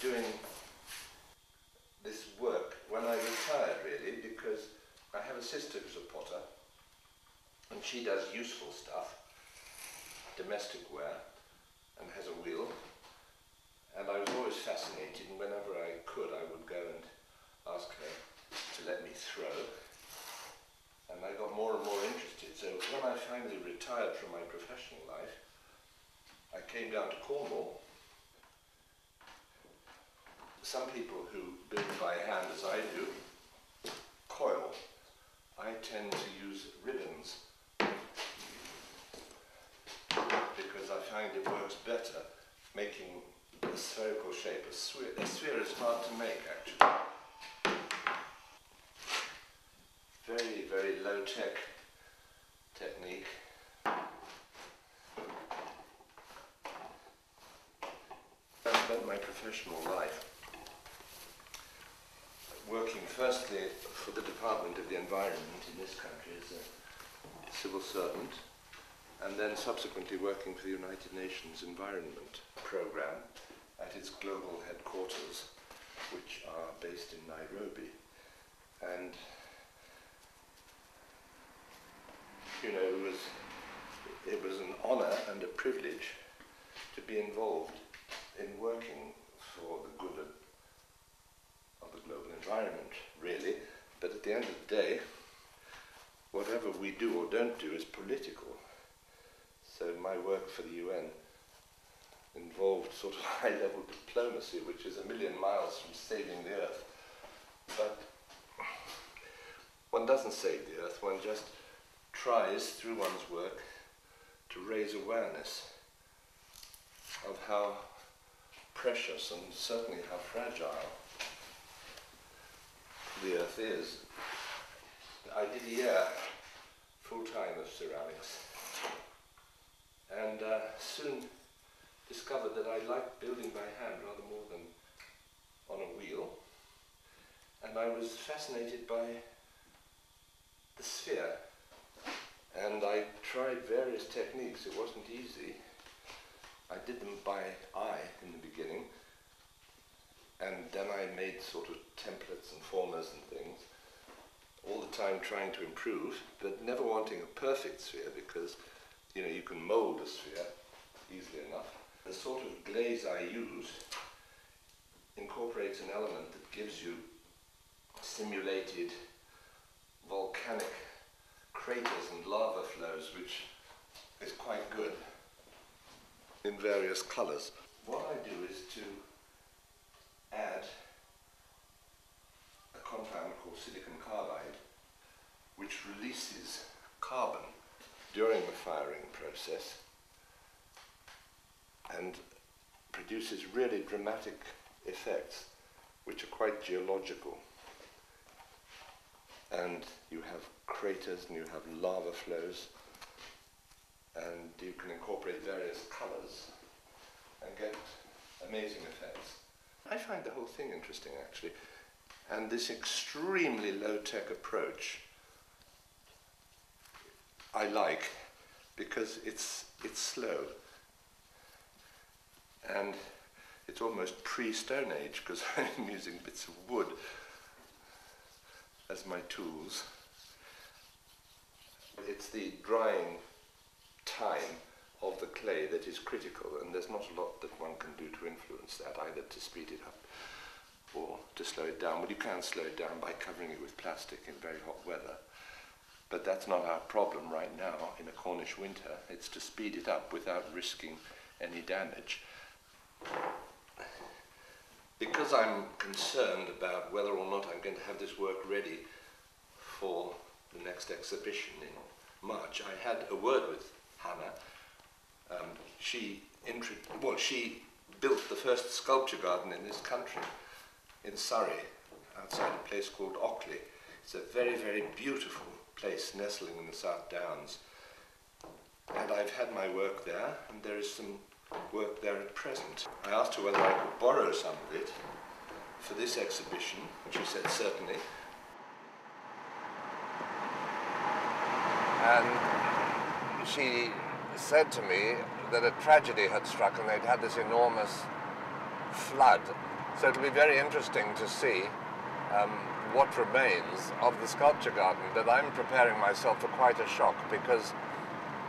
doing this work when I retired, really, because I have a sister who's a potter, and she does useful stuff, domestic ware, and has a wheel. And I was always fascinated, and whenever I could, I would go and ask her to let me throw. And I got more and more interested. So when I finally retired from my professional life, I came down to Cornwall. Some people who build by hand, as I do, coil. I tend to use ribbons because I find it works better making a spherical shape. A sphere is hard to make, actually. Very, very low-tech technique. I spent my professional life working firstly for the Department of the Environment in this country as a civil servant, and then subsequently working for the United Nations Environment Programme at its global headquarters, which are based in Nairobi. And you know, it was an honour and a privilege to be involved in working for the good of the global environment, really. But at the end of the day, whatever we do or don't do is political. So my work for the UN involved sort of high-level diplomacy, which is a million miles from saving the Earth. But one doesn't save the Earth, one just tries, through one's work, to raise awareness of how precious and certainly how fragile the Earth is. I did a year full-time of ceramics, and soon discovered that I liked building by hand rather more than on a wheel, and I was fascinated by the sphere. And I tried various techniques. It wasn't easy. I did them by eye in the beginning, and then I made sort of templates and formulas and things, all the time trying to improve, but never wanting a perfect sphere, because you know, you can mold a sphere easily enough. The sort of glaze I use incorporates an element that gives you simulated volcanic craters and lava flows, which is quite good, in various colours. What I do is to add a compound called silicon carbide, which releases carbon during the firing process and produces really dramatic effects, which are quite geological. And you have craters and you have lava flows, and you can incorporate various colours and get amazing effects. I find the whole thing interesting, actually, and this extremely low-tech approach I like because it's slow, and it's almost pre-Stone Age because I'm using bits of wood as my tools. It's the drying time of the clay that is critical, and there's not a lot that one can do to influence that, either to speed it up or to slow it down. Well, you can slow it down by covering it with plastic in very hot weather, but that's not our problem right now in a Cornish winter. It's to speed it up without risking any damage. Because I'm concerned about whether or not I'm going to have this work ready for the next exhibition in March, I had a word with Hannah. She built the first sculpture garden in this country, in Surrey, outside a place called Aguirre. It's a very, very beautiful place nestling in the South Downs. And I've had my work there, and there is some work there at present. I asked her whether I could borrow some of it for this exhibition, and she said certainly. And she said to me that a tragedy had struck and they'd had this enormous flood So it'll be very interesting to see what remains of the sculpture garden, but I'm preparing myself for quite a shock because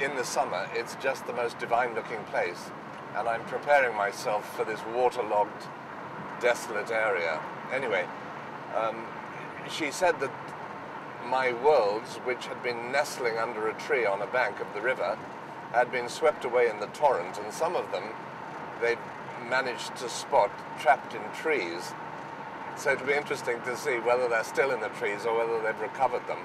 in the summer it's just the most divine looking place, and I'm preparing myself for this waterlogged, desolate area. Anyway, she said that my worlds, which had been nestling under a tree on a bank of the river, had been swept away in the torrent, and some of them they'd managed to spot trapped in trees. So it'll be interesting to see whether they're still in the trees or whether they've recovered them.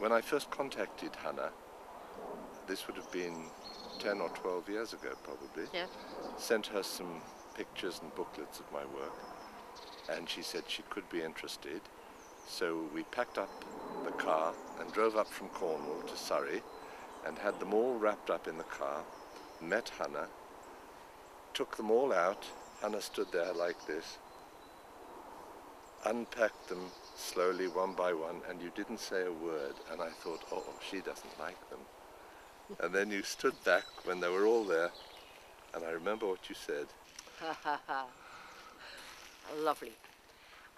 When I first contacted Hannah, this would have been 10 or 12 years ago probably, yeah. Sent her some pictures and booklets of my work, and she said she could be interested. So we packed up the car and drove up from Cornwall to Surrey and had them all wrapped up in the car, met Hannah, took them all out. Hannah stood there like this, unpacked them slowly one by one, and you didn't say a word, and I thought, oh, she doesn't like them. And then you stood back when they were all there, and I remember what you said. Ha ha ha. Lovely.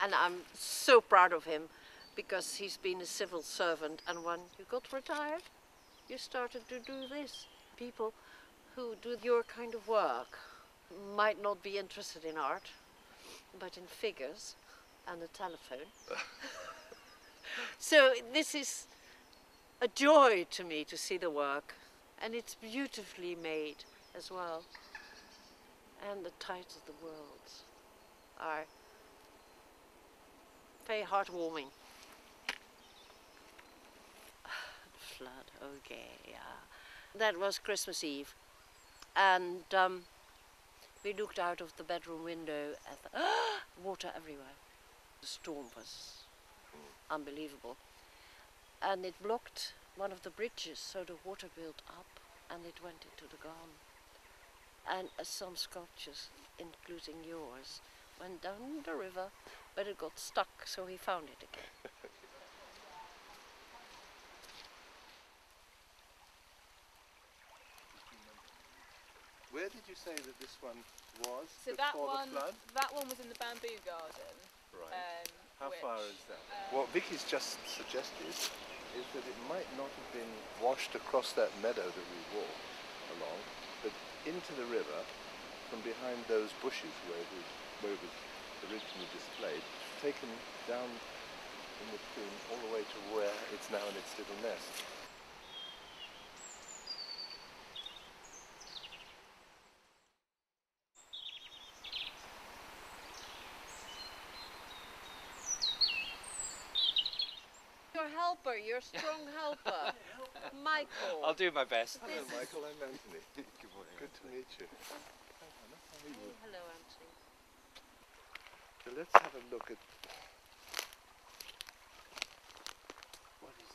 And I'm so proud of him because he's been a civil servant, and when you got retired, you started to do this. People who do your kind of work might not be interested in art, but in figures and a telephone. So this is a joy to me to see the work, and it's beautifully made as well. And the tides of the worlds are very heartwarming. Flood, okay, yeah. That was Christmas Eve, and we looked out of the bedroom window at the water everywhere. The storm was unbelievable, and it blocked one of the bridges, so the water built up and it went into the garden. And some sculptures, including yours, went down the river, but it got stuck, so he found it again. Where did you say that this one was so before the flood? That one was in the bamboo garden. Right. How far is that? What Vicky's just suggested is that it might not have been washed across that meadow that we walked along, but into the river from behind those bushes where it was originally displayed, taken down in the stream all the way to where it's now in its little nest. Helper, you're a strong helper. Michael. I'll do my best. Hello, Michael. I'm Anthony. Good morning. Good to meet you. Hello, Anthony. So let's have a look at What is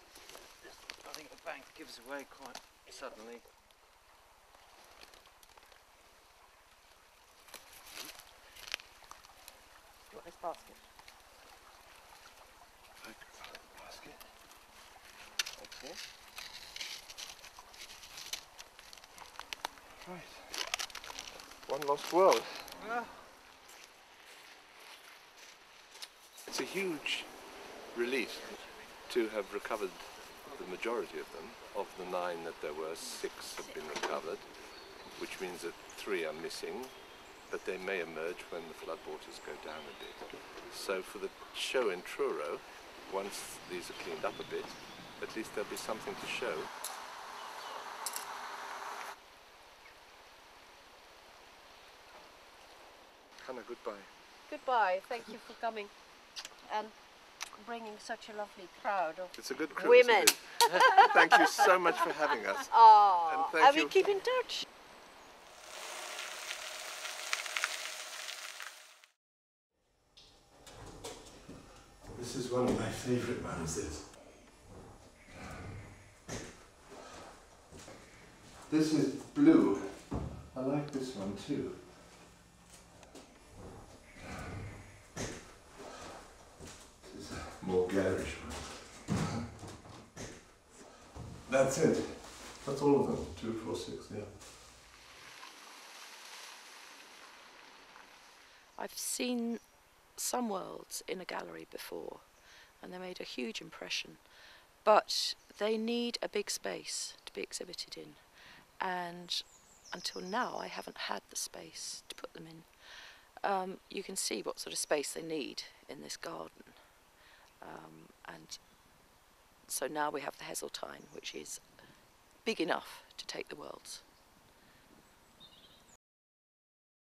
this? I think the bank gives away quite suddenly. You want this basket? basket. Okay. Right. One lost world. It's a huge relief to have recovered the majority of them. Of the 9 that there were, 6 have been recovered, which means that 3 are missing, but they may emerge when the floodwaters go down a bit. So for the show in Truro, once these are cleaned up a bit, at least there'll be something to show. Goodbye. Goodbye. Thank you for coming and bringing such a lovely crowd of It's a good crew, women. isn't it? Thank you so much for having us. Oh, And thank we you. keep in touch. This is one of my favourite ones. This is blue. I like this one too. This is a more garish one. That's it. That's all of them. 2, 4, 6, yeah. I've seen some worlds in a gallery before, and they made a huge impression, but they need a big space to be exhibited in, and until now I haven't had the space to put them in. You can see what sort of space they need in this garden, and so now we have the Heseltine, which is big enough to take the worlds.